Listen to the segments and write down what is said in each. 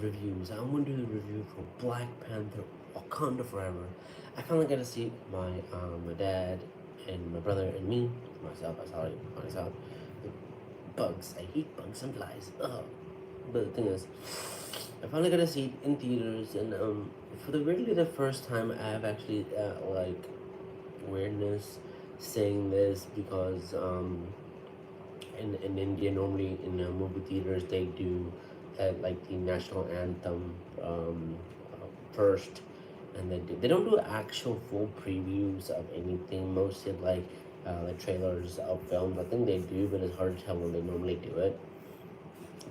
reviews. I want to do a review for Black Panther, Wakanda Forever. I finally got to see my dad and my brother and me, myself. I saw it myself. Bugs. I hate bugs and flies. Ugh. But the thing is, I finally got to see it in theaters, and for the really the first time, I have actually like weirdness saying this because in India, normally in movie theaters, they do like the national anthem first, and they don't do actual full previews of anything. Mostly like trailers of films. I think they do, but it's hard to tell when they normally do it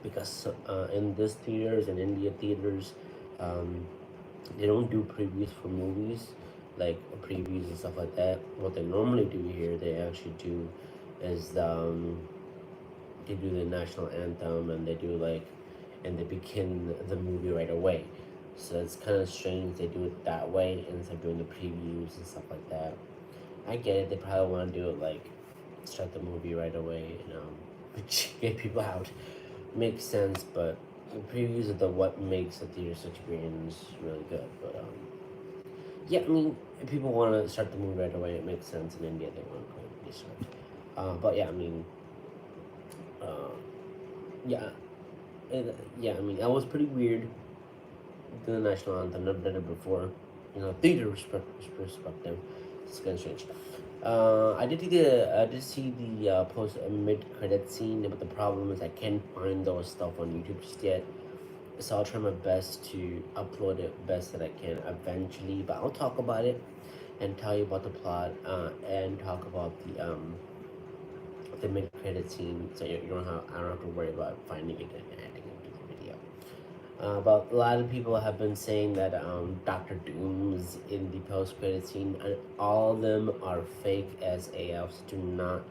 because in this theaters and India theaters, um, they don't do previews for movies like previews and stuff like that. What they normally do here, they actually do is they do the national anthem and they do like and they begin the movie right away. So it's kind of strange they do it that way instead of doing the previews and stuff like that. I get it. They probably want to do it like start the movie right away, get people out. Makes sense, but the previews are the what makes the theater experience really good. But yeah, I mean, if people want to start the movie right away, it makes sense. In India, they want to put it this way. But yeah, I mean, uh, yeah, yeah, I mean, that was pretty weird. The national anthem, never done it before. Theater perspective. It's kind of strange. I did see the post mid credit scene, but the problem is I can't find those stuff on YouTube just yet. So I'll try my best to upload it best that I can eventually. But I'll talk about it and tell you about the plot and talk about the mid credit scene, so I don't have to worry about finding it and adding it to the video. But a lot of people have been saying that Doctor Doom's in the post credit scene, and all of them are fake as AFs. Do not.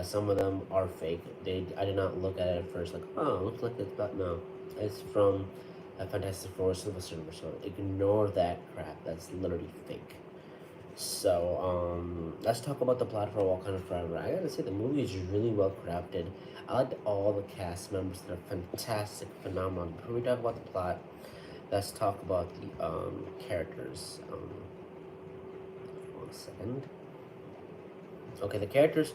Some of them are fake. I did not look at it at first like, oh, it looks like it's, but no, it's from Fantastic Four Silver Surfer. So ignore that crap. That's literally fake. So let's talk about the plot for Wakanda Forever. I gotta say the movie is really well crafted. I liked all the cast members; they're fantastic, phenomenal. Before we talk about the plot, let's talk about the characters. One second. Okay, the characters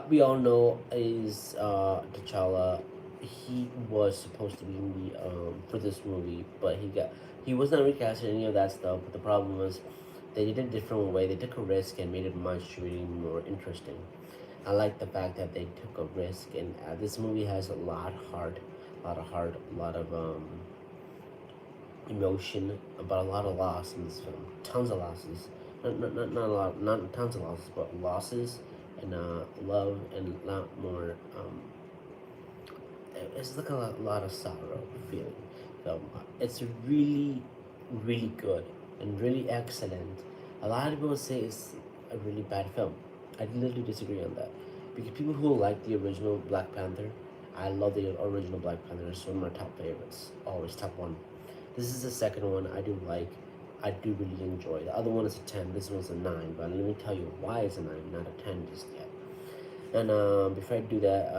we all know is T'Challa. He was supposed to be in the for this movie, but he was not recast in any of that stuff. But the problem was they did it a different way. They took a risk and made it much really more interesting. I like the fact that they took a risk, and this movie has a lot of heart, a lot of emotion, but a lot of loss in this film. Tons of losses. Not a lot, not tons of losses, but losses and love and a lot more. It's like a lot of sorrow feeling. So it's really, really good and really excellent. A lot of people say it's a really bad film. I literally disagree on that because people who like the original Black Panther, I love the original Black Panther. It's one of my top favorites, always top one. This is the second one I do like. I do really enjoy. The other one is a 10. This one's a 9. But let me tell you why it's a 9, not a 10 just yet. And before I do that,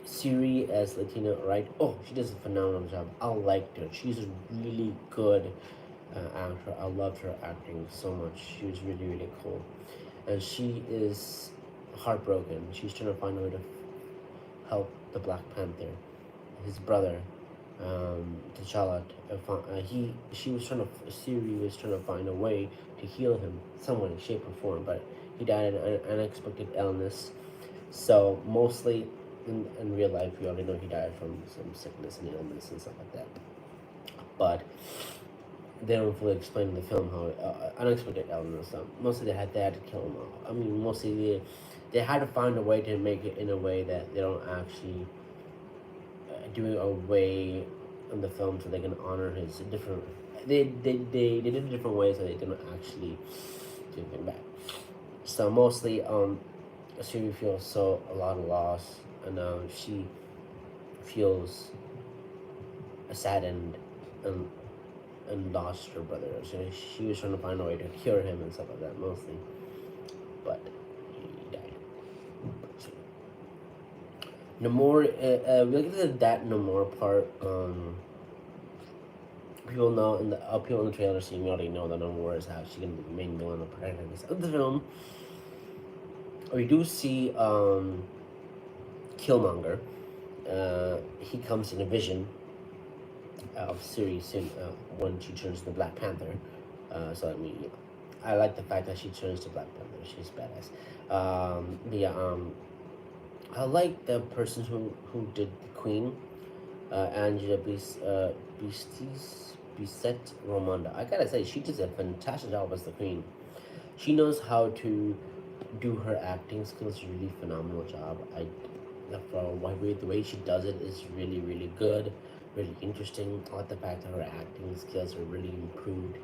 Shuri as Latina, right? Oh, she does a phenomenal job. I liked her. She's a really good actor. I loved her acting so much. She was really, really cool. And she is heartbroken. She's trying to find a way to help the Black Panther, his brother, T'Challa. Shuri was trying to find a way to heal him, some way, shape, or form, but he died of an unexpected illness. So mostly in real life, we already know he died from some sickness and illness and stuff like that. But they don't fully explain in the film how unexpected illness. Mostly they had to kill him off. I mean, mostly they had to find a way to make it in a way that they don't actually do it a way in the film so they can honor his different. They did it different ways so they didn't actually do anything bad. So mostly Shuri feels so a lot of loss, and she feels saddened and lost her brother. So she was trying to find a way to cure him and stuff like that mostly, but he died. So, Namor, we'll get to that Namor part. People know in the people in the trailer scene, we already know that Nomura is how she's gonna be the main villain of protagonist of the film. We do see Killmonger. He comes in a vision of Shuri soon, when she turns to Black Panther. So I mean, I like the fact that she turns to Black Panther. She's badass. I like the person who did the Queen, Angela Bisset Ramonda. I gotta say, she does a fantastic job as the Queen. She knows how to do her acting skills. Really phenomenal job. The way she does it is really really good, really interesting. I like the fact that her acting skills are really improved,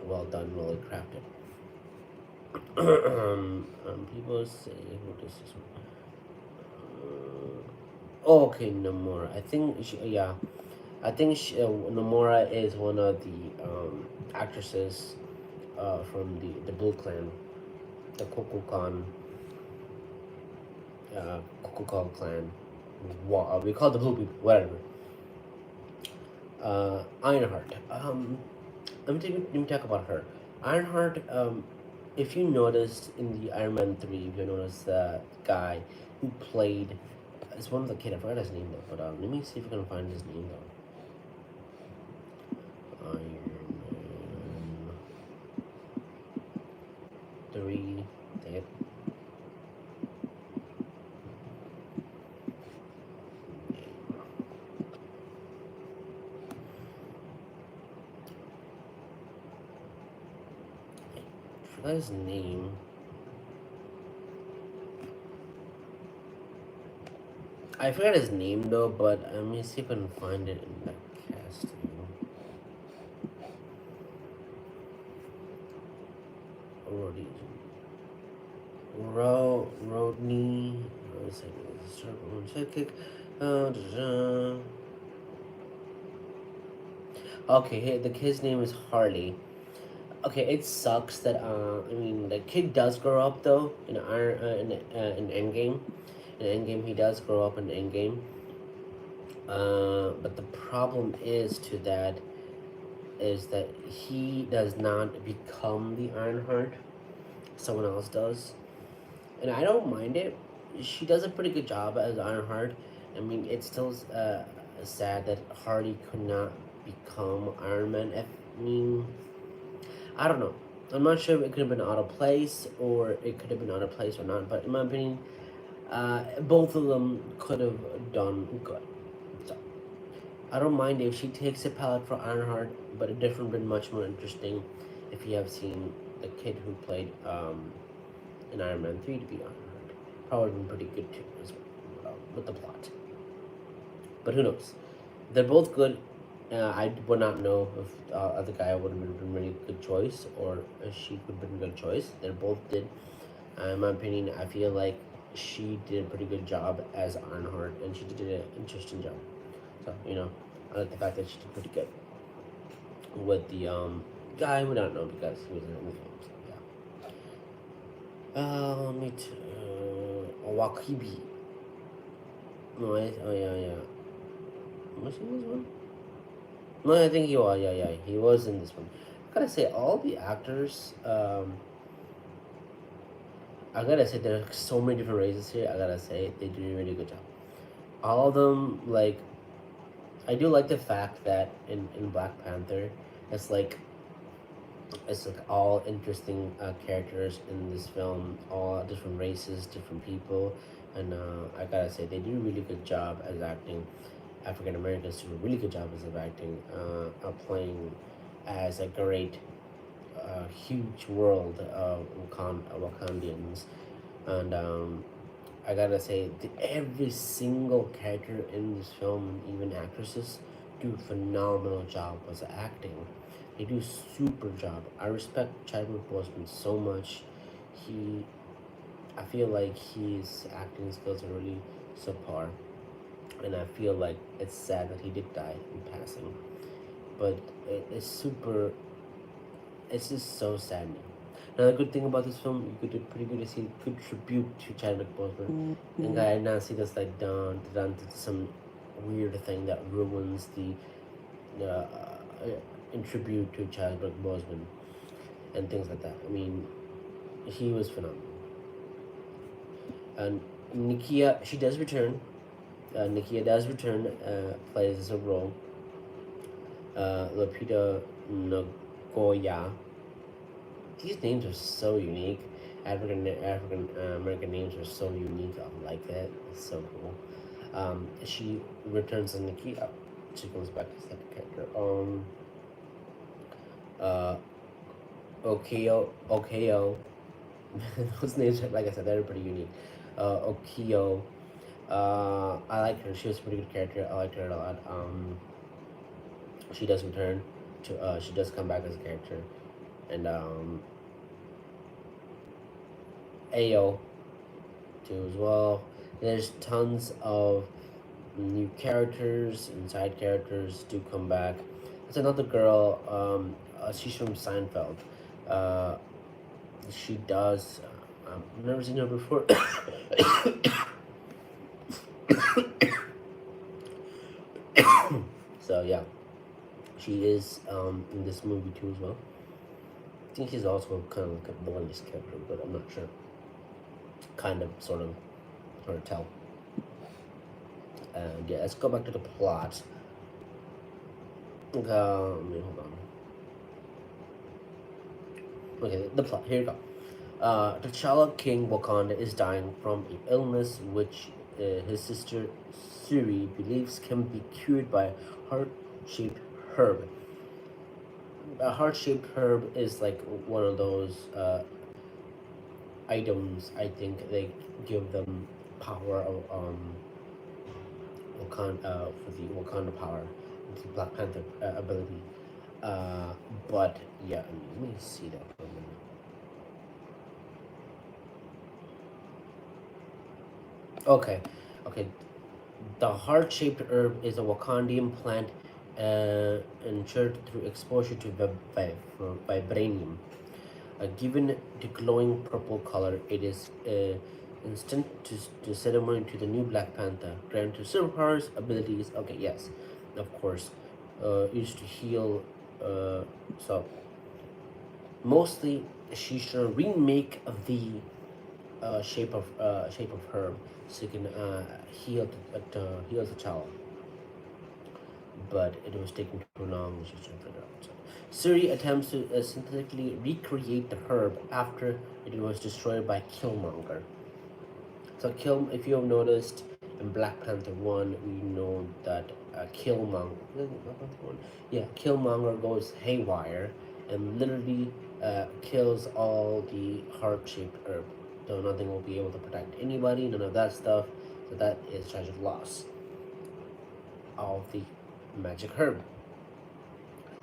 well done, well crafted. People say who does this one? Okay, Nomura. I think Nomura is one of the actresses from the Blue Clan, the Kokukan clan. We call it the Blue People, whatever. Ironheart. Let me talk about her. Ironheart. If you noticed in the Iron Man 3, if you noticed that guy who played, it's one of the kid. I forgot his name though. But let me see if I can find his name though. Iron Man 3. Dang it. I forgot his name. I forgot his name though, but let me see if I can find it in that casting. Rodney. Sidekick. Okay, the kid's name is Harley. Okay, it sucks that I mean the kid does grow up though in in Endgame. In Endgame, he does grow up in Endgame. But the problem is that he does not become the Ironheart. Someone else does, and I don't mind it. She does a pretty good job as Ironheart. I mean, it's still sad that Harley could not become Iron Man. I mean, I don't know. I'm not sure if it could have been out of place or it could have been out of place or not. But in my opinion, both of them could have done good. So I don't mind if she takes a palette for Ironheart, but it would have been much more interesting if you have seen the kid who played in Iron Man 3 to be Ironheart. Probably been pretty good too as well with the plot. But who knows? They're both good. I would not know if the other guy would have been a really good choice or if she would have been a good choice. They both did. In my opinion, I feel like she did a pretty good job as Ironheart, and she did an interesting job. So I like the fact that she did pretty good with the guy. We don't know because he was in the film. So yeah. Let me Wakibi. No, yeah. Was he in this one? No, I think he was. Yeah, he was in this one. I gotta say, all the actors. I gotta say, there are so many different races here. I gotta say, they do a really good job. All of them, like, I do like the fact that in Black Panther, it's like all interesting characters in this film, all different races, different people, and I gotta say they do a really good job as acting. African Americans do a really good job as acting, playing as a great, huge world of Wakandians, and I gotta say every single character in this film, even actresses, do a phenomenal job as acting. They do super job. I respect Chadwick Boseman so much. I feel like his acting skills are really subpar, and I feel like it's sad that he did die in passing. But it's super. It's just so sad. Another good thing about this film, you could do pretty good to see good tribute to Chadwick Boseman, and I now see this like done to some weird thing that ruins the in tribute to Chadwick Boseman and things like that. I mean, he was phenomenal. And Nakia, she does return. Nakia does return, plays a role. Lupita Nagoya. These names are so unique. African American names are so unique. I like that. It's so cool. She returns as Nakia. She comes back as that character. Uh, Okeo. Those names, like I said, they're pretty unique. Okio. I like her. She was a pretty good character. I liked her a lot. She does return to. She does come back as a character, and Ao too as well. There's tons of new characters and side characters do come back. It's another girl. She's from Seinfeld. Uh, she does. I've never seen her before. So yeah, she is in this movie too as well. I think she's also kind of like a villainous character, but I'm not sure. Kind of, sort of, hard to tell. And yeah, let's go back to the plot. Hold on. Okay, the plot. Here we go. T'Challa, King Wakanda, is dying from an illness which his sister Shuri believes can be cured by heart-shaped herb. A heart-shaped herb is like one of those items. I think they give them power of Wakanda for the Wakanda power, the Black Panther ability. But yeah, let me see that for a minute. Okay. The heart-shaped herb is a Wakandian plant ensured through exposure to vibranium. Given the glowing purple color, it is instant to ceremony to the new Black Panther. Granted superpowers, abilities. Okay, yes, of course. Used to heal. So mostly, she should remake the shape of herb so you can heal the child. But it was taking too long. She's trying to figure out. So, Shuri attempts to synthetically recreate the herb after it was destroyed by Killmonger. So if you have noticed in Black Panther 1, we know that Killmonger goes haywire and literally kills all the heart-shaped herb. So nothing will be able to protect anybody, none of that stuff. So that is tragic loss of the magic herb.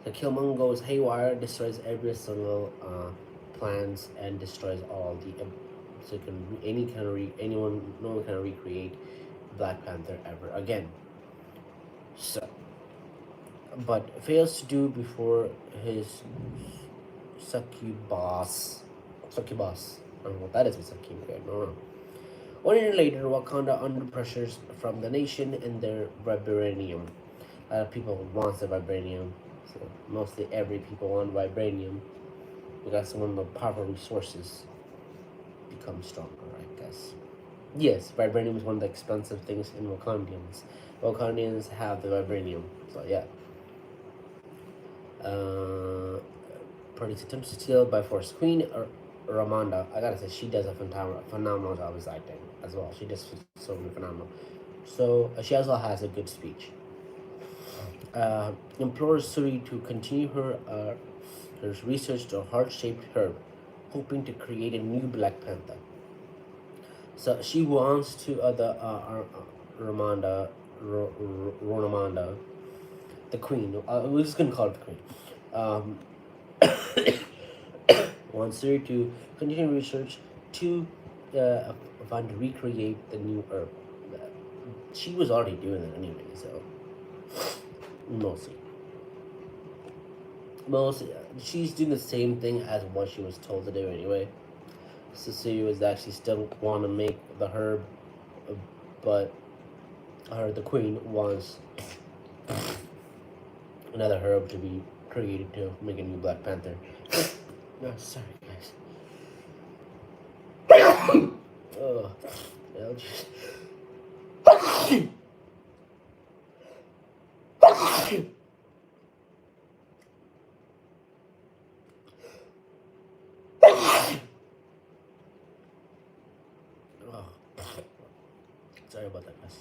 The Killmonger goes haywire, destroys every single plants, and destroys all the. So no one can recreate Black Panther ever again. So, but fails to do before his succubus. I don't know what that is. A succubus. I don't know. 1 year later, Wakanda under pressures from the nation and their vibranium. A lot of people want the vibranium. So mostly every people want vibranium because one of the powerful resources becomes stronger, I guess. Yes, vibranium is one of the expensive things in Wakandians. Wakandians have the vibranium, so yeah. Produce attempts to steal by force. Queen Ramonda, I gotta say, she does a phenomenal job as acting as well. She does so phenomenal. So she also has a good speech. Implores Shuri to continue her research to a heart-shaped herb, hoping to create a new Black Panther. So she wants to Ramonda, the queen. We're just gonna call her the queen. Wants her to continue research to find to recreate the new herb. She was already doing it anyway, so mostly, she's doing the same thing as what she was told to do anyway. Cecilia was actually still want to make the herb, but the queen wants another herb to be created to make a new Black Panther. No, sorry guys. I'll just. Oh, sorry about that, guys.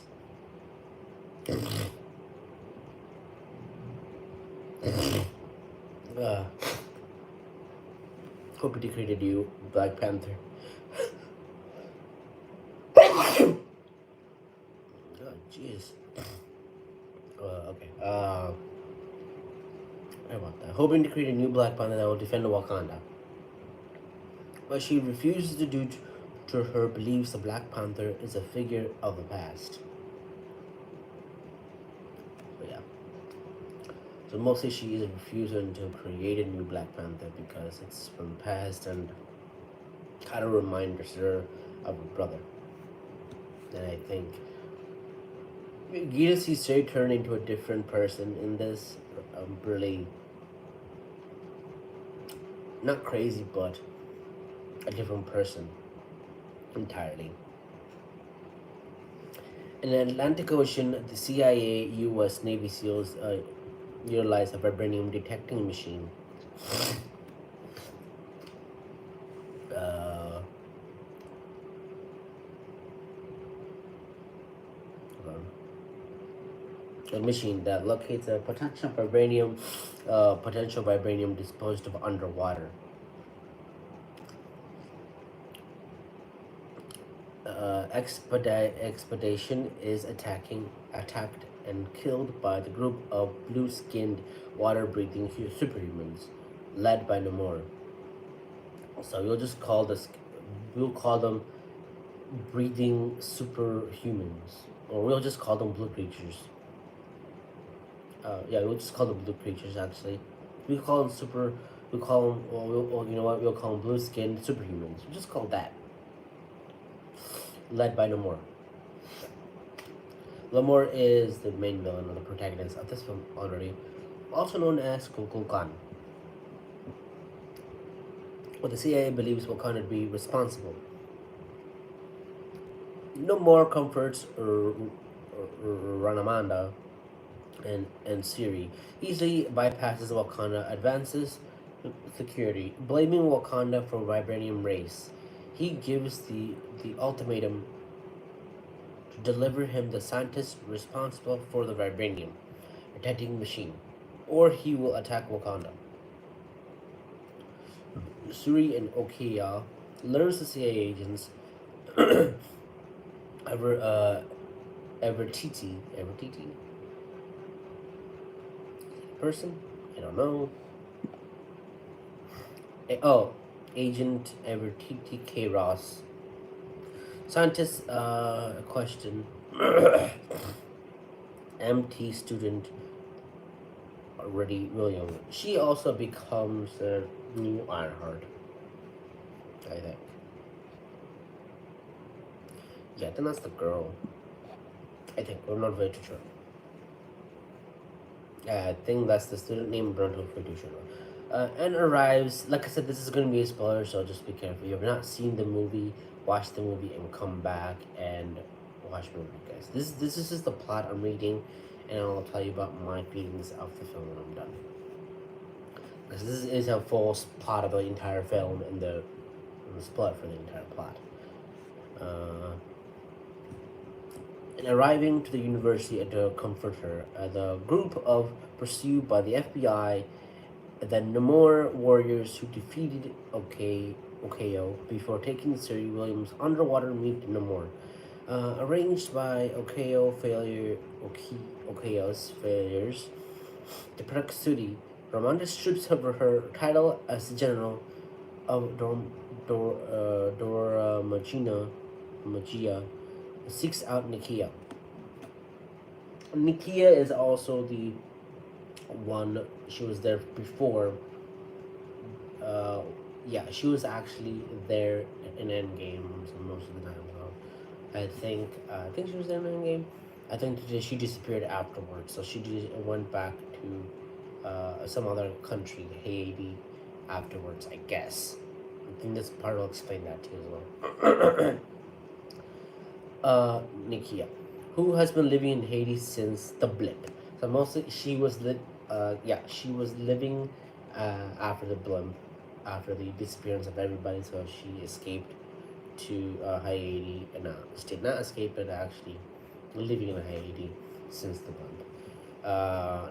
Hope they created you, Black Panther. Oh, jeez. Okay. Sorry about that. Hoping to create a new Black Panther that will defend Wakanda. But she refuses to due to her beliefs the Black Panther is a figure of the past. So yeah. So mostly she is refusing to create a new Black Panther because it's from the past and kind of reminds her of her brother. And I think you see Shuri turn into a different person in this. Really not crazy, but a different person entirely. In the Atlantic Ocean, the CIA, U.S. Navy SEALs utilize a vibranium detecting machine. A machine that locates a potential vibranium disposed of underwater. Expedition is attacked and killed by the group of blue-skinned, water-breathing superhumans, led by Namor. So we'll call them breathing superhumans, or we'll just call them blue creatures. We'll just call them blue creatures. Actually, we call them super. We call them. You know what? We'll call them blue-skinned superhumans. We'll just call that. Led by Namor. Namor is the main villain or the protagonist of this film already, also known as Kukulkan. What the CIA believes Wakanda to be responsible. Namor comforts Ramonda and Shuri, easily bypasses Wakanda, advances security, blaming Wakanda for vibranium race. He gives the ultimatum to deliver him the scientist responsible for the vibranium detecting machine, or he will attack Wakanda. Shuri and Okoye learns the CIA agents Everett person? I don't know. Agent Everett Ross. Scientist question. MT student already William. She also becomes a new Ironheart, I think. Yeah, then that's the girl. I think we're not very sure. I think that's the student name, but I'm not pretty sure. And arrives. Like I said, this is going to be a spoiler, so just be careful. If you have not seen the movie, watch the movie and come back and watch the movie, guys. This is just the plot I'm reading, and I'll tell you about my feelings of the film when I'm done. Because this is a full plot of the entire film and the split for the entire plot. And arriving to the university to comfort her, the group of pursued by the FBI, the Namor warriors who defeated Okoye before taking Siri Williams underwater meet Namor. Arranged by Okoye's failures to protect Shuri, Ramonda strips of her title as general of Dora Milaje, seeks out Nakia. Nakia is also the one, she was there before. She was actually there in Endgame most of the time. So I think she was there in Endgame. I think she disappeared afterwards, so she went back to some other country, Haiti, afterwards, I guess. I think this part will explain that too as well. Nakia, who has been living in Haiti since the blip. So mostly she was living after the blip, after the disappearance of everybody. So she escaped to Haiti, and not escaped, but actually living in Haiti since the blip.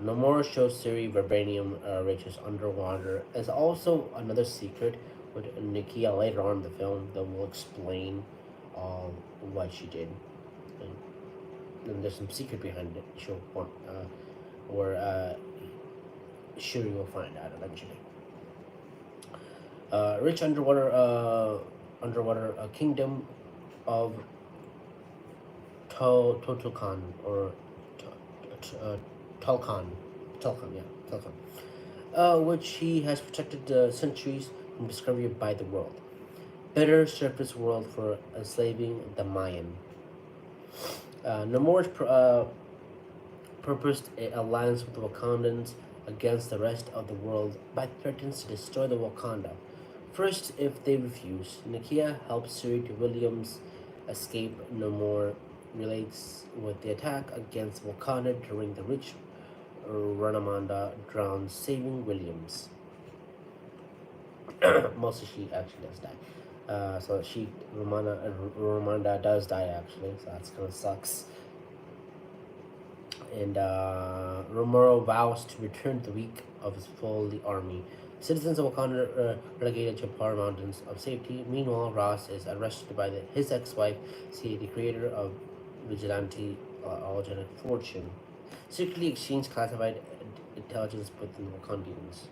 Nomura shows Siri vibranium riches underwater. There's also another secret with Nakia later on in the film that will explain what she did. And there's some secret behind it. Or Shuri will find out eventually. Rich underwater kingdom of Totokan or Tulkan, which he has protected centuries from discovery by the world. Better surface world for enslaving the Mayan. Namor's purposed an alliance with the Wakandans against the rest of the world by threatens to destroy the Wakanda. First, if they refuse, Nakia helps Siri to Williams escape. Namor relates with the attack against Wakanda during the rich Ramonda drowns, saving Williams. Mostly she actually does die. So Ramonda does die actually, so that's kind of sucks. And Romero vows to return the week of his full army. Citizens of Wakanda are relegated to far mountains of safety. Meanwhile, Ross is arrested by his ex-wife, the creator of vigilante alternate fortune. Secretly exchange classified intelligence with the Wakandans.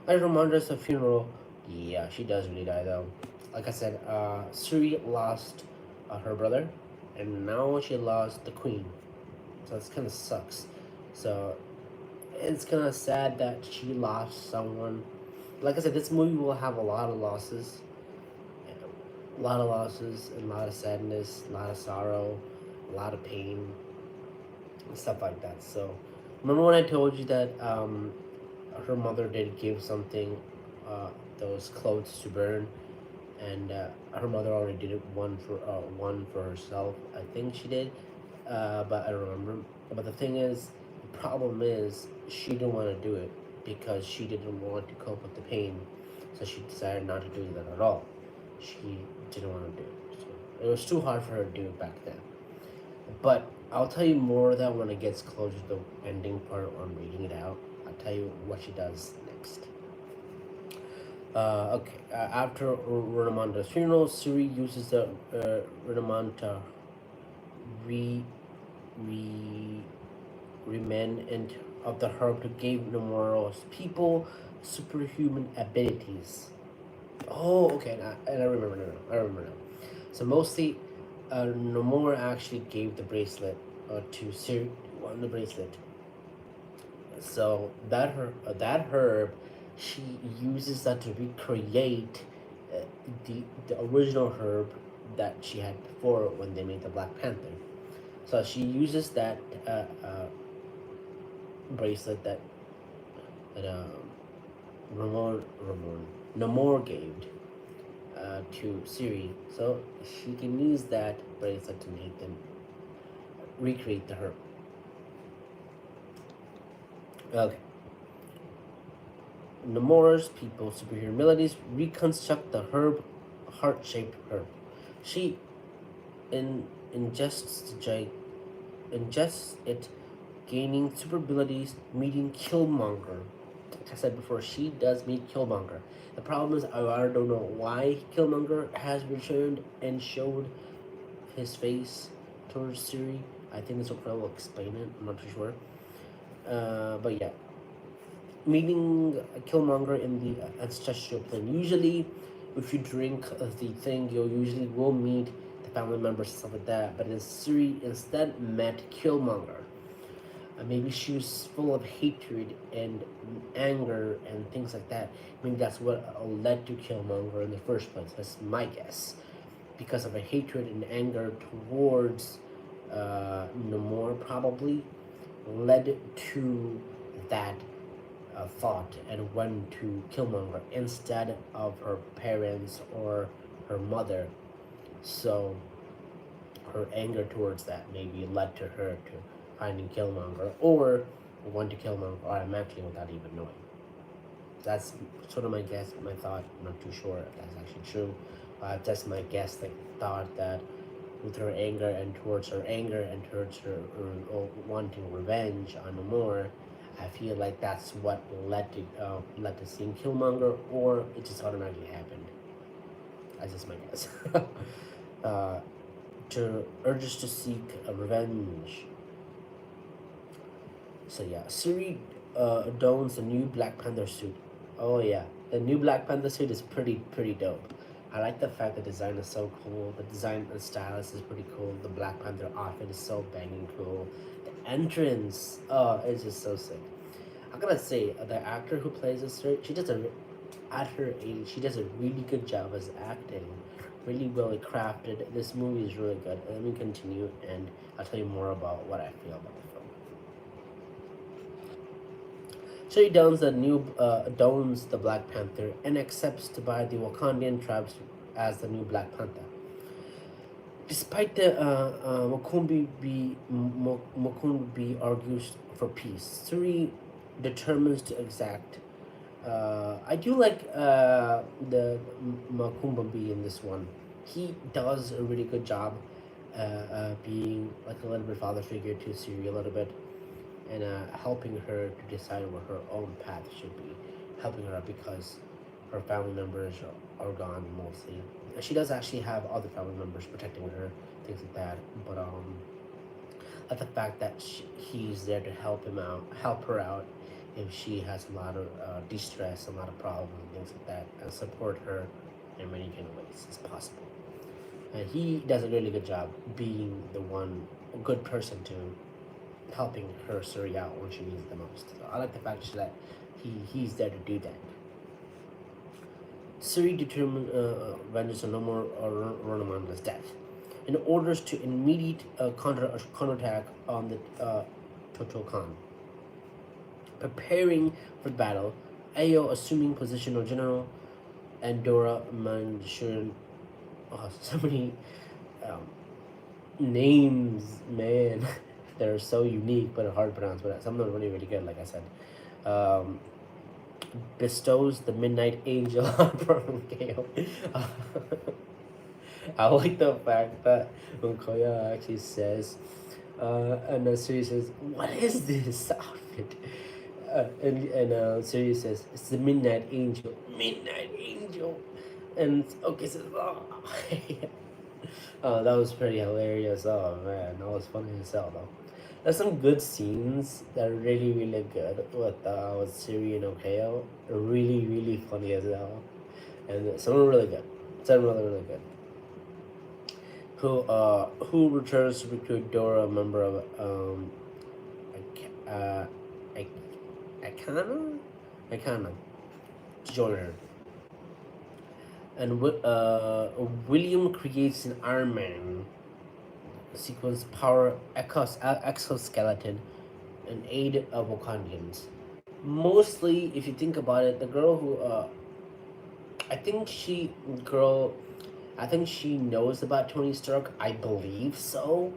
At Ramonda's funeral, yeah, she does really die though. Like I said, Shuri lost her brother, and now she lost the queen. So it kind of sucks. So it's kind of sad that she lost someone. Like I said, this movie will have a lot of losses. A lot of losses, and a lot of sadness, a lot of sorrow, a lot of pain, and stuff like that. So, remember when I told you that her mother did give something, those clothes to burn, and her mother already did one for herself. I think she did, but I don't remember. But the thing is, the problem is she didn't want to do it because she didn't want to cope with the pain, so she decided not to do that at all. She didn't want to do it. So it was too hard for her to do it back then. But I'll tell you more of that when it gets closer to the ending part when I'm reading it out. I'll tell you what she does next. After Ramonda's funeral, Suri uses the Ramonda remnant of the herb to give Nomura's people superhuman abilities. Oh, okay, and I remember now. So mostly, Nomura actually gave the bracelet to Siri, the bracelet. So that herb, she uses that to recreate the original herb that she had before when they made the Black Panther. So she uses that bracelet that Namor gave to Siri, so she can use that bracelet to make them recreate the herb. Okay. Namor's people, superhero melodies, reconstruct the herb, heart-shaped herb. She ingests it, gaining super abilities, meeting Killmonger. Like I said before, she does meet Killmonger. The problem is, I don't know why Killmonger has returned and showed his face towards Siri. I think this will explain it. I'm not too sure. But yeah, meeting Killmonger in the ancestral plane. Usually, if you drink the thing, you usually will meet the family members and stuff like that. But then Siri instead met Killmonger. Maybe she was full of hatred and anger and things like that. Maybe that's what led to Killmonger in the first place. That's my guess. Because of a hatred and anger towards Namor, probably led to that thought and went to Killmonger instead of her parents or her mother. So her anger towards that maybe led to her to finding Killmonger or want to Killmonger automatically without even knowing. That's sort of my guess, my thought. I'm not too sure if that's actually true. That's my guess. Like thought that with her anger and towards her wanting revenge on Namor, I feel like that's what led to seeing Killmonger, or it just automatically happened. That's just my guess. uh, to urges to seek revenge. So yeah, Shuri dons the new Black Panther suit. Oh yeah, the new Black Panther suit is pretty dope. I like the fact the design is so cool. The design and stylus is pretty cool. The Black Panther outfit is so banging cool. The entrance, oh, it's just so sick. I gotta say, the actor who plays this, she does at her age, she does a really good job as acting. Really well crafted. This movie is really good. Let me continue, and I'll tell you more about what I feel about the film. So he dons the Black Panther and accepts to buy the Wakandian tribes as the new Black Panther. Despite the Mokumbi argues for peace, Suri determines to exact. I do like the Makumbi in this one. He does a really good job being like a little bit father figure to Suri a little bit, and helping her to decide what her own path should be, helping her because her family members are gone mostly. She does actually have other family members protecting her, things like that. But the fact that he's there to help her out if she has a lot of distress, a lot of problems, and things like that, and support her in many kind of ways as possible. And he does a really good job being the one, a good person to helping her Suri out when she needs it the most. So I like the fact that he's there to do that. Suri determined vengeance on Namor or Ramonda's death, and orders to immediate counterattack on the Total Khan. Preparing for the battle, Ayo assuming position of general, and Dora Milaje. Oh, so many names, man. They're so unique but hard to pronounce. But some of them are really good, like I said. Bestows the Midnight Angel on Gale. I like the fact that Okoye actually says, and then Suri says, "What is this outfit?" And Suri says, "It's the Midnight Angel." Midnight Angel, and okay says, "Oh." That was pretty hilarious. Oh man, that was funny as hell though. There's some good scenes that are really good with Siri and Okoye. Really funny as hell, and some are really good. Some really good. Who returns to recruit Dora, a member of Wakanda, to join her. And William creates an Iron Man sequence power exoskeleton in aid of Wakandans. Mostly, if you think about it, the girl who I think she knows about Tony Stark. I believe so.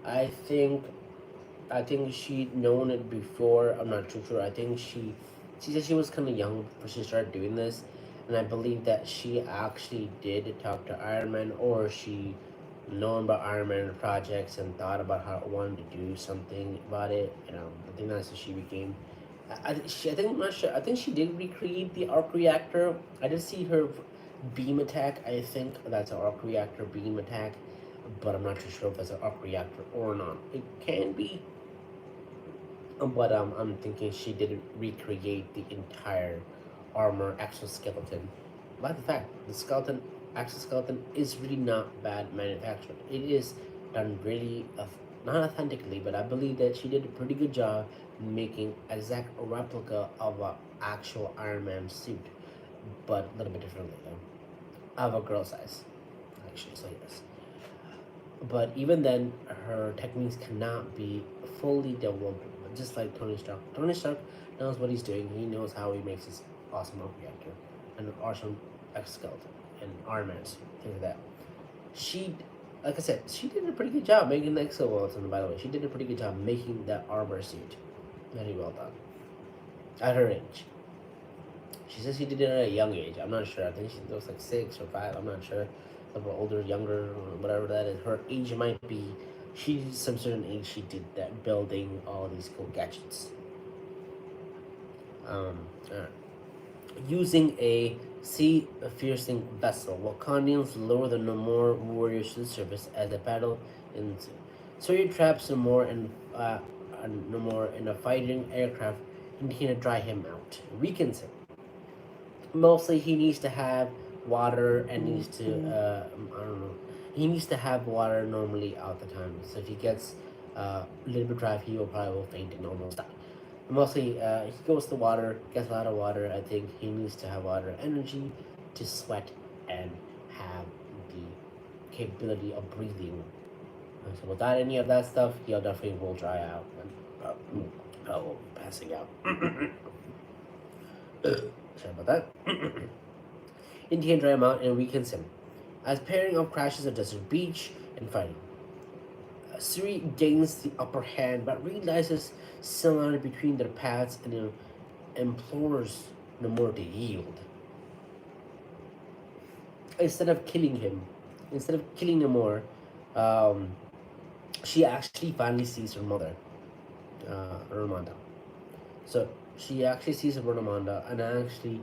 I think she'd known it before. I'm not too sure. I think she said she was kind of young before she started doing this, and I believe that she actually did talk to Iron Man, or she known about Iron Man projects and thought about how it wanted to do something about it. I think that's what she became. I think I'm not sure. I think she did recreate the arc reactor. I did see her beam attack. I think that's an arc reactor beam attack, but I'm not too sure if that's an arc reactor or not. It can be, but I'm thinking she did recreate the entire armor exoskeleton. By the fact, the exoskeleton is really not bad manufactured. It is done really not authentically, but I believe that she did a pretty good job making exact replica of an actual Iron Man suit, but a little bit differently though. Of a girl size, actually. So yes. But even then, her techniques cannot be fully developed, just like Tony Stark. Tony Stark knows what he's doing. He knows how he makes his awesome arc reactor and an awesome exoskeleton and armaments, things like that. She, like I said, she did a pretty good job making the exoskeleton. By the way, she did a pretty good job making that armor suit. Very well done. At her age, she says she did it at a young age. I'm not sure. I think she looks like 6 or 5. I'm not sure. A little older, younger, or whatever that is. Her age might be. She's some certain age. She did that, building all these cool gadgets. Uh, Using a sea-piercing vessel, Wakandans lure the Namor warriors to the surface as the battle ensues. Shuri traps Namor in a fighting aircraft, intending to dry him out. Weakens him. Mostly, he needs to have water and needs to I don't know. He needs to have water normally all the time. So if he gets a little bit dry, he will faint and almost die. Mostly, he goes to water, gets a lot of water. I think he needs to have water energy to sweat and have the capability of breathing. So without any of that stuff, he'll definitely will dry out and will be passing out. Sorry about that. Indian dry him out and weakens him. As pairing up crashes a desert beach and fighting. Shuri gains the upper hand but realizes similarity between their paths and implores Namor to yield. Instead of killing Namor, she actually finally sees her mother, Ramonda. So she actually sees her Ramonda, and actually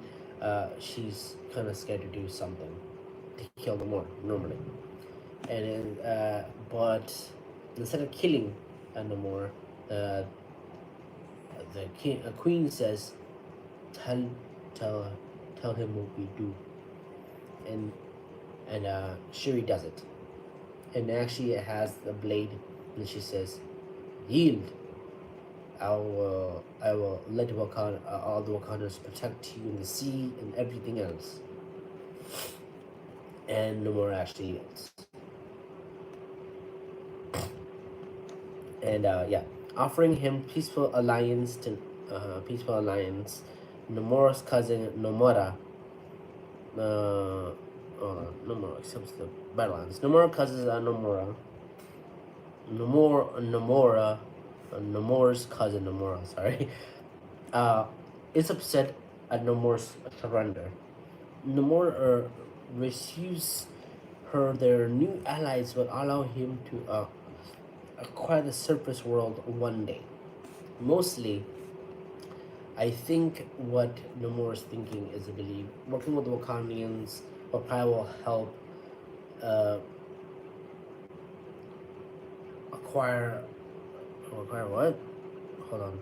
she's kind of scared to do something to kill Namor normally. And but instead of killing Namor, the queen says, tell him what we do, and Shuri does it, and actually it has the blade, and she says, yield. I will let all the Wakandans protect you in the sea and everything else. And Namor actually yields. And offering him peaceful alliance. Nomura's cousin Nomura, Nomura accepts the battle lines. Nomura's cousin Nomura's cousin Nomura, sorry, is upset at Nomura's surrender. Nomura receives their new allies will allow him to acquire the surface world one day. Mostly, I think what Namor is thinking is, I believe, working with the Wakandans probably will help acquire what? Hold on.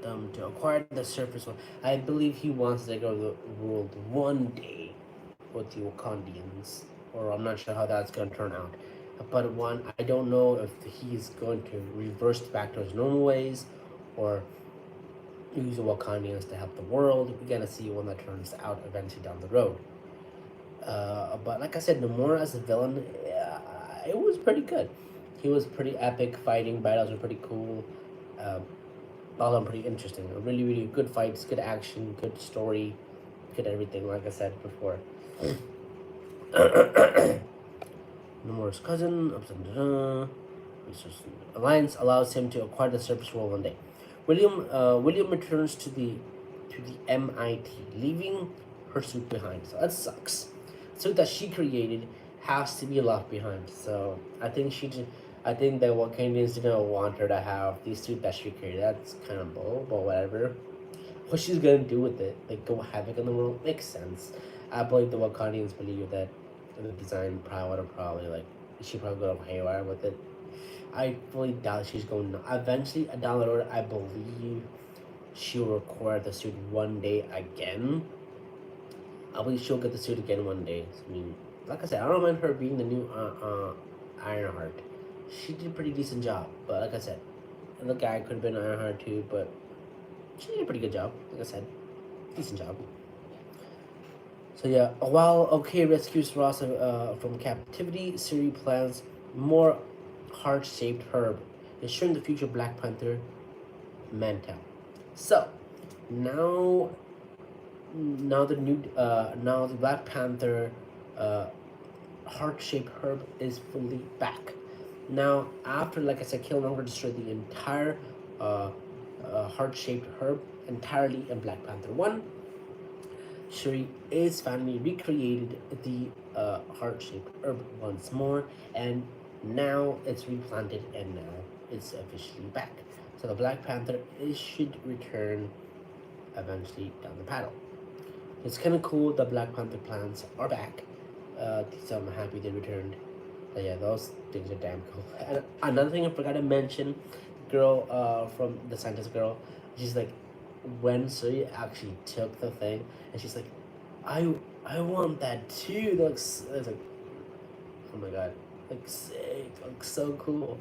Them to acquire the surface world. I believe he wants to go to the world one day with the Wakandans, or I'm not sure how that's going to turn out. But I don't know if he's going to reverse back to his normal ways or use the Wakandans to help the world. We're gonna see when that turns out eventually down the road. But like I said, Namor as a villain, it was pretty good. He was pretty epic fighting. Battles were pretty cool. All of them pretty interesting. Really, really good fights, good action, good story, good everything. Like I said before. Namor's cousin, alliance allows him to acquire the surface world one day. William returns to the MIT, leaving her suit behind. So that sucks. The suit that she created has to be left behind. So I think the Wakandans didn't want her to have the suit that she created. That's kind of bull, but whatever. What she's gonna do with it, like go havoc in the world, makes sense. I believe the Wakandans believe that the design probably like she probably go haywire with it. I fully doubt she's going to. Eventually, down the road, I believe she will acquire the suit one day again. I believe she'll get the suit again one day. I mean, like I said, I don't mind her being the new Ironheart. She did a pretty decent job, but like I said, the guy could have been Ironheart too, but she did a pretty good job. Like I said, decent job. So yeah, while Okoye rescues Ross from captivity, Shuri plans more heart-shaped herb, ensuring the future Black Panther mantle. So now, now the Black Panther uh, heart-shaped herb is fully back. Now, after, like I said, Killmonger destroyed the entire uh, heart-shaped herb entirely in Black Panther 1, Shuri is finally recreated the heart-shaped herb once more, and now it's replanted, and now it's officially back. So the Black Panther should return eventually down the paddle. It's kind of cool. The Black Panther plans are back. So I'm happy they returned. But yeah, those things are damn cool. And another thing I forgot to mention, girl from the scientist girl, she's like, when Suri actually took the thing, and she's like, I want that too. It's like, oh my god, like sick, like so cool.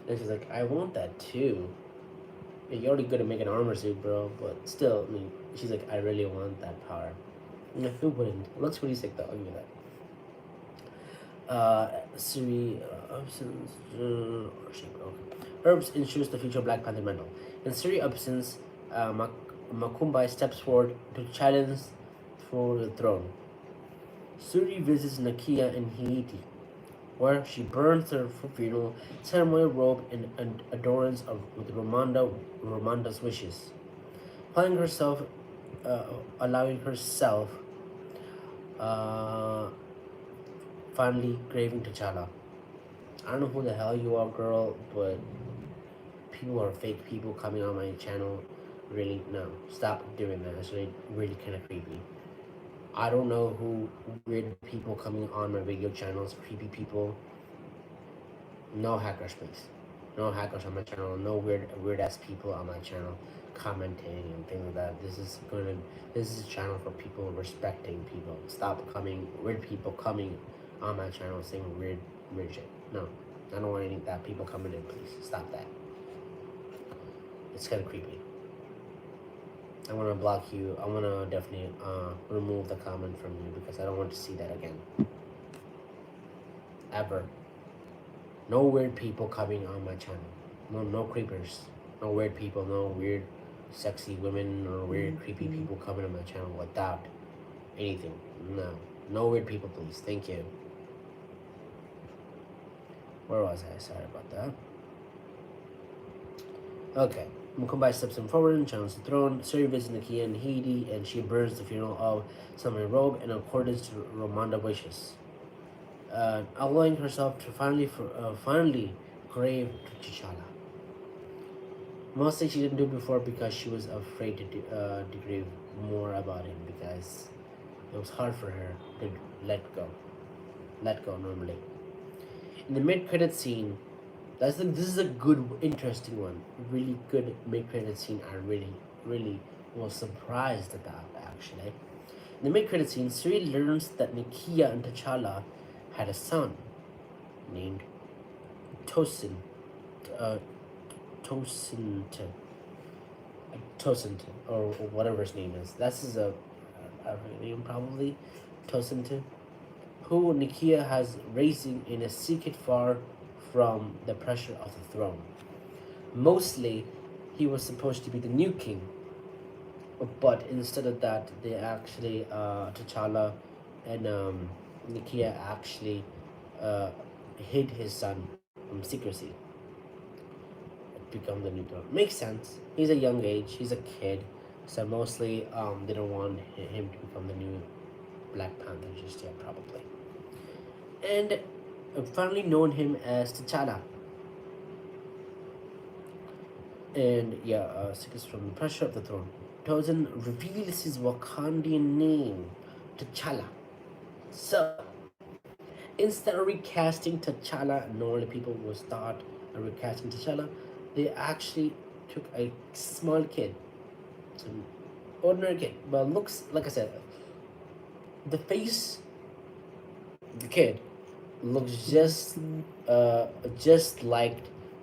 And she's like, I want that too. You're already good at making an armor suit, bro, but still, I mean, she's like, I really want that power. Yeah, who wouldn't? It looks pretty sick though, I'll give you that. Siri, absence, Herbs ensures the future Black Panther medal. In Siri absence, Makumbai steps forward to challenge for the throne. Suri visits Nakia in Haiti, where she burns her funeral ceremony robe in adornance with Ramonda's wishes, allowing herself, allowing herself, uh, finally craving T'Challa. I don't know who the hell you are, girl, but people are fake people coming on my channel. Really, no, stop doing that. It's really kind of creepy. I don't know who weird people coming on my video channels, creepy people. No hackers, please. No hackers on my channel. No weird ass people on my channel commenting and things like that. This is a channel for people respecting people. Stop coming weird people coming on my channel saying weird shit. No, I don't want any of that people coming in. Please stop that. It's kind of creepy. I want to block you. I want to definitely remove the comment from you because I don't want to see that again. Ever. No weird people coming on my channel. No creepers. No weird people. No weird sexy women or weird creepy people coming on my channel without anything. No weird people, please. Thank you. Where was I? Sorry about that. Okay. Mumbai steps him forward and challenges the throne. Suri visits Nakia in Haiti, and she burns the funeral of Samurai robe in accordance to Ramonda wishes, allowing herself to finally grave to T'Challa. Mostly she didn't do it before because she was afraid to grieve more about him because it was hard for her to let go normally. In the mid-credit scene, this is a good, interesting one. Really good mid-credit scene. I really was surprised about actually. In the mid-credit scene, Suri learns that Nakia and T'Challa had a son named Tosin, Tosin, or whatever his name is. That's his name probably, Tosin, who Nakia has raising in a secret far from the pressure of the throne. Mostly, he was supposed to be the new king, but instead of that, they actually T'Challa and Nakia actually hid his son from secrecy. Become the new throne. Makes sense. He's a young age. He's a kid, so mostly they don't want him to become the new Black Panther just yet, probably. And finally known him as T'Challa. And yeah, secrets from the pressure of the throne. Tosin reveals his Wakandian name, T'Challa. So, instead of recasting T'Challa, normally people would start recasting T'Challa, they actually took a small kid, an ordinary kid, but looks, like I said, the face, the kid, looks just like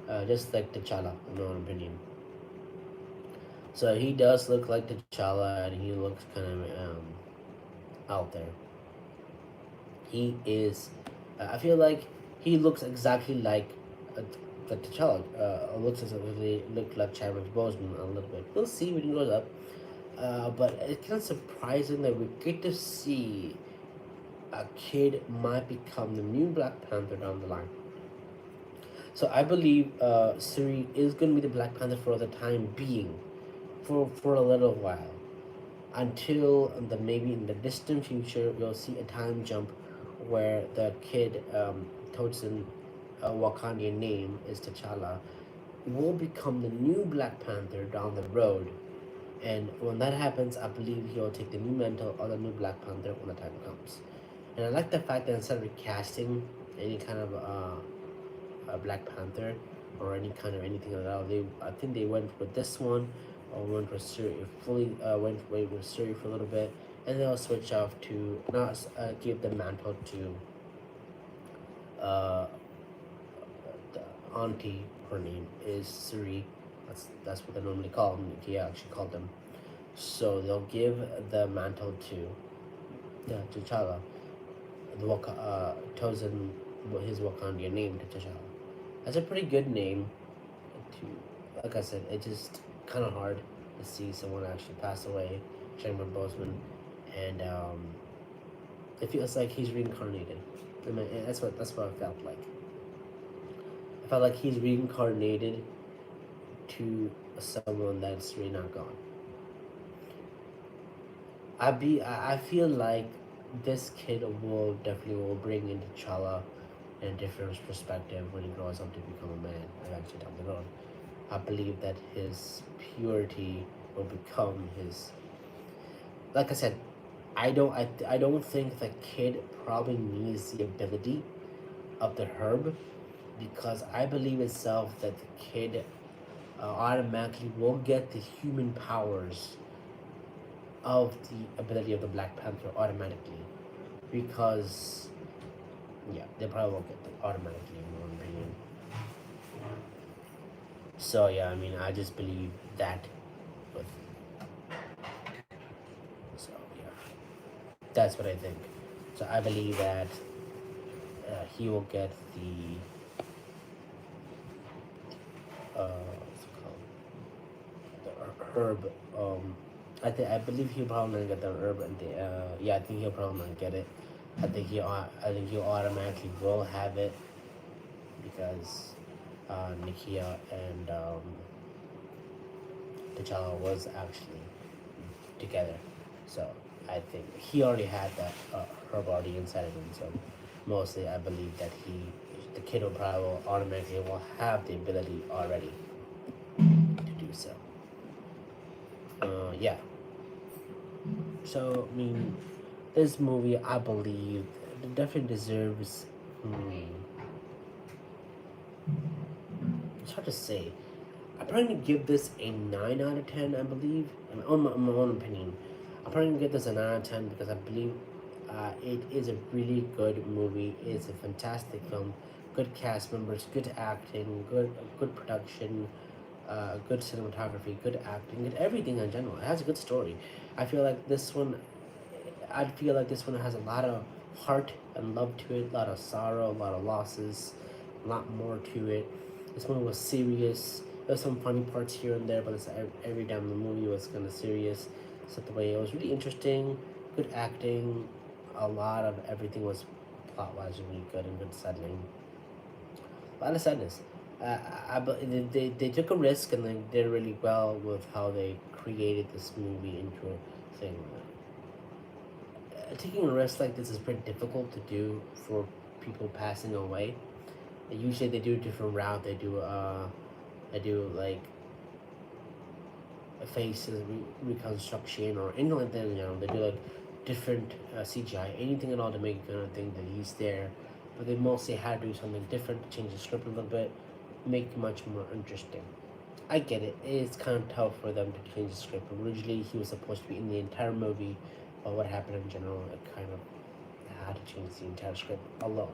T'Challa, in my opinion. So he does look like T'Challa, and he looks kind of out there. He is. I feel like he looks exactly like that T'Challa looks as if they look like Chadwick Boseman a little bit. We'll see when he grows up. But it's kind of surprising that we get to see a kid might become the new Black Panther down the line. So I believe Shuri is going to be the Black Panther for the time being, for a little while, until the maybe in the distant future we'll see a time jump where the kid Toadson, a Wakandian name is T'Challa, will become the new Black Panther down the road. And when that happens, I believe he'll take the new mantle of the new Black Panther when the time comes. And I like the fact that instead of recasting any kind of a Black Panther or any kind of anything like that, I think they went with this one, or went with Shuri fully went with Shuri for a little bit, and they'll switch off to not give the mantle to uh, the auntie. Her name is Shuri. That's what they normally call them. Nakia actually called them. So they'll give the mantle to T'Challa. The Tozen, his Wakandian name to T'Challa. That's a pretty good name. To, like I said, it's just kind of hard to see someone actually pass away, Chadwick Boseman, and it feels like he's reincarnated. I mean, that's what I felt like. I felt like he's reincarnated to someone that's really not gone. I feel like this kid will definitely bring in T'Challa in a different perspective when he grows up to become a man eventually down the road. I believe that his purity will become his. Like I said, I don't think the kid probably needs the ability of the herb, because I believe itself that the kid automatically will get the human powers of the ability of the Black Panther automatically, because yeah, they probably won't get it automatically in my opinion. So yeah, I mean, I just believe that. With, so yeah, that's what I think. So I believe that he will get the what's it called, the herb. I believe he'll probably not get the herb, and I think he'll probably not get it. I think he automatically will have it, because Nakia and T'Challa was actually together. So I think he already had that herb already inside of him. So mostly I believe that the kid will probably automatically will have the ability already to do so. Yeah. So I mean, this movie I believe definitely deserves. It's hard to say. I'm probably gonna give this a 9 out of 10, I believe. In my own opinion. I'm probably gonna give this a 9 out of 10 because I believe it is a really good movie. It's a fantastic film. Good cast members, good acting, good production, good cinematography, good acting, good everything in general. It has a good story. I feel like this one. I feel like this one has a lot of heart and love to it, a lot of sorrow, a lot of losses, a lot more to it. This one was serious. There's some funny parts here and there, but it's every time the movie was kind of serious. So the way it was really interesting, good acting, a lot of everything was plot-wise really good and good settling. A lot of sadness. They took a risk and they did really well with how they created this movie into a thing. Taking a risk like this is pretty difficult to do for people passing away. Usually they do a different route. They do like a face reconstruction or anything like that. They do like different CGI, anything at all to make you kind of think that he's there. But they mostly had to do something different, change the script a little bit, make it much more interesting. I get it. It's kind of tough for them to change the script. Originally, he was supposed to be in the entire movie, but what happened in general, it kind of had to change the entire script alone.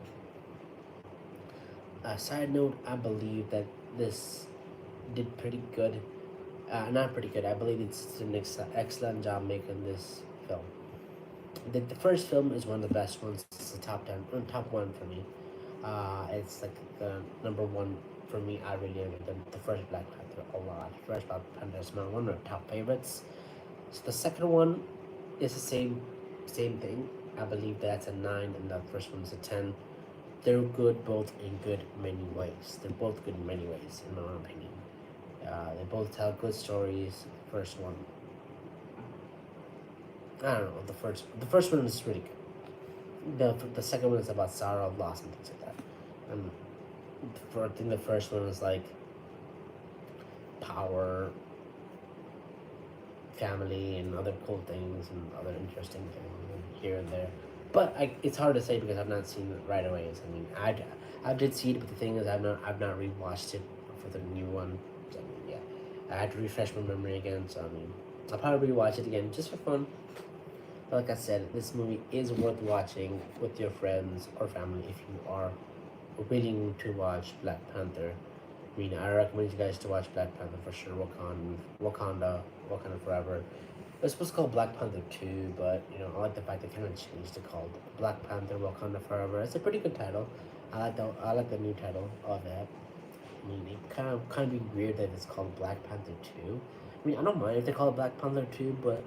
Side note, I believe that this did pretty good. Not pretty good. I believe it's an excellent job making this film. The first film is one of the best ones. It's the top 10, top one for me. It's like the number one for me. I really enjoyed the first Black Panther a lot. First Black Panther is my one of the top favorites. So the second one is the same thing. I believe that's a 9, and the first one is a 10. They're good both in good many ways. They're both good in many ways, in my own opinion. They both tell good stories. The first one, I don't know. The first one is really good. The second one is about sorrow, loss, and things like that. And I think the first one is like power, family, and other cool things and other interesting things here and there. But it's hard to say because I've not seen it right away. So, I mean, I did see it, but the thing is, I've not rewatched it for the new one. So, I mean, yeah, I had to refresh my memory again. So I mean, I'll probably rewatch it again just for fun. But like I said, this movie is worth watching with your friends or family if you are willing to watch Black Panther. I mean, I recommend you guys to watch Black Panther for sure. Wakanda Forever. It was supposed to call Black Panther 2, but I like the fact they kind of changed it called Black Panther Wakanda Forever. It's a pretty good title. I like the new title of it. I mean, it kind of be weird that it's called Black Panther 2. I mean, I don't mind if they call it Black Panther 2, but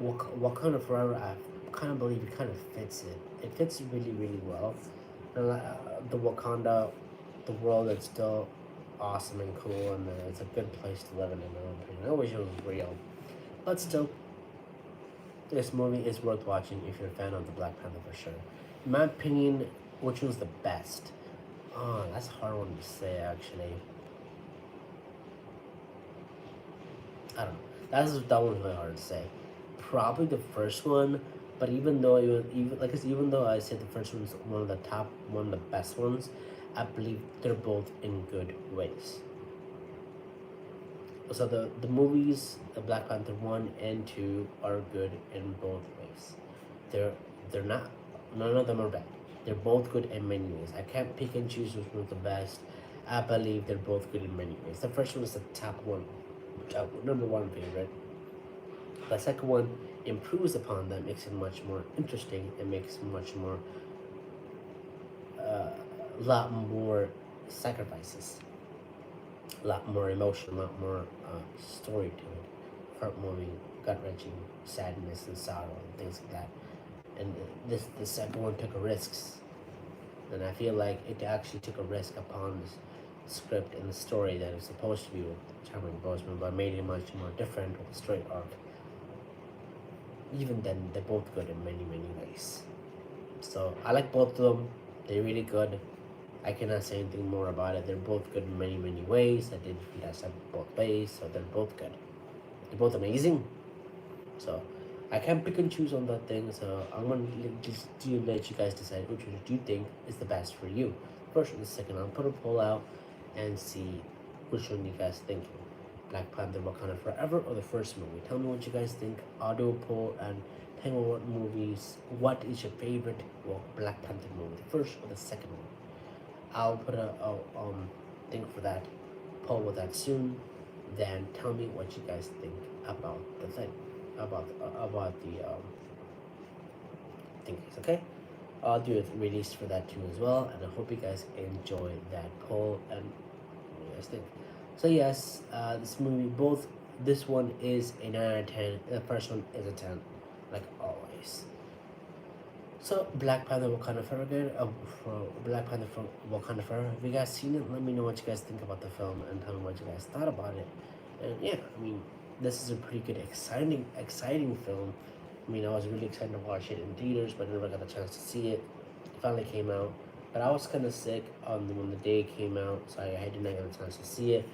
Wakanda Forever, I kind of believe it kind of fits it. It fits really, really well. And the Wakanda, the world is still awesome and cool, and it's a good place to live in my own opinion. I wish it was real. But still, this movie is worth watching if you're a fan of the Black Panther for sure. In my opinion, which one's the best? Oh, that's a hard one to say actually. I don't know. That one's really hard to say. Probably the first one, but even though I said the first one's one of the best ones, I believe they're both in good ways. So the movies, the Black Panther 1 and 2 are good in both ways. They're they're not None of them are bad. They're both good in many ways. I can't pick and choose which one's the best. I believe they're both good in many ways. The first one is the top one, number one favorite. The second one improves upon that, makes it much more interesting, and makes much more, a lot more sacrifices, a lot more emotion, a lot more story to it, heartwarming, gut wrenching, sadness and sorrow and things like that. And the second one took a risks, and I feel like it actually took a risk upon the script and the story that it was supposed to be with Charming Boseman, but made it much more different with the story arc. Even then, they're both good in many, many ways. So I like both of them. They're really good. I cannot say anything more about it. They're both good in many, many ways. I did that both ways, so they're both good. They're both amazing. So I can't pick and choose on that thing. So I'm gonna just let you guys decide which one do you think is the best for you. First and the second, I'll put a poll out and see which one you guys think. Black Panther Wakanda Forever or the first movie. Tell me what you guys think. I'll do a poll and tell me what is your favorite Black Panther movie, the first or the second one. I'll put a thing for that, poll with that soon. Then tell me what you guys think about the thing, about the thingies. Okay, I'll do a release for that too as well, and I hope you guys enjoy that poll and what you guys think. So yes, this one is a 9 out of 10. The first one is a 10, like always. So Black Panther Wakanda Forever, Black Panther from Wakanda Forever. Have you guys seen it? Let me know what you guys think about the film and tell me what you guys thought about it. And yeah, I mean, this is a pretty good, exciting film. I mean, I was really excited to watch it in theaters, but I never got the chance to see it. It finally came out, but I was kind of sick when the day came out, so I did not get a chance to see it.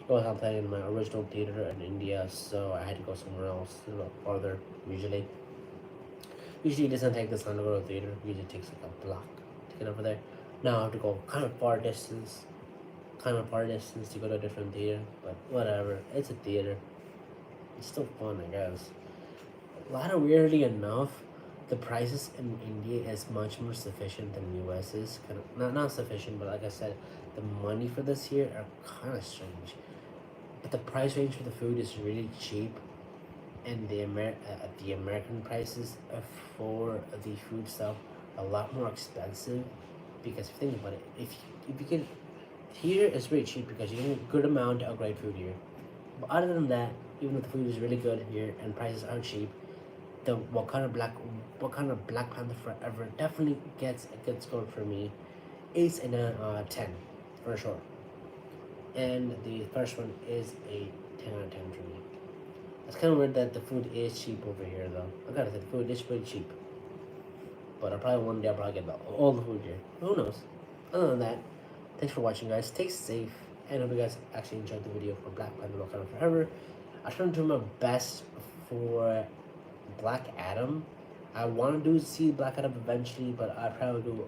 It was on playing in my original theater in India, so I had to go somewhere else, a little farther usually. Usually it doesn't take this long to go to the theater. It usually takes like a block to get over there. Now I have to go kind of far distance to go to a different theater. But whatever, it's a theater. It's still fun, I guess. Weirdly enough, the prices in India is much more sufficient than US is. Kind of not sufficient, but like I said, the money for this here are kind of strange. But the price range for the food is really cheap, and the American prices for the food stuff are a lot more expensive because if you think about it, if you can, here it's very cheap because you get a good amount of great food here. But other than that, even if the food is really good here and prices are cheap, the Wakanda Black Panther Forever definitely gets a good score for me. 8 and a 10 for sure. And the first one is a 10 out of 10 for me. It's kind of weird that the food is cheap over here though. I gotta say the food is pretty cheap. But I'll probably one day I'll probably get all the food here. Who knows? Other than that, thanks for watching, guys. Stay safe, and I hope you guys actually enjoyed the video for Black Panther Wakanda Forever. I try to do my best for Black Adam. I want to see Black Adam eventually, but I probably do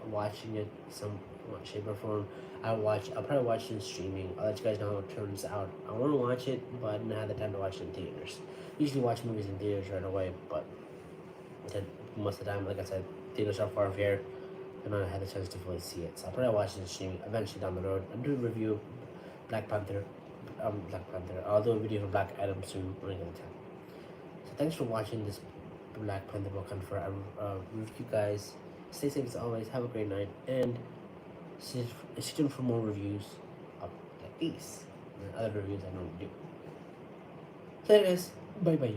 watching it some shape or form. I'll probably watch it in streaming. I'll let you guys know how it turns out. I want to watch it, but I didn't have the time to watch it in theaters. Usually watch movies in theaters right away, but most of the time, like I said, theaters are far from here, and I had the chance to fully see it. So I'll probably watch it in streaming eventually down the road. I'll do a review of Black Panther. I'll do a video for Black Adam soon when I get the time. So thanks for watching this Black Panther Wakanda Forever review, guys. Stay safe as always. Have a great night, and stay tuned for more reviews of like these and other reviews I normally do. So, guys, bye bye.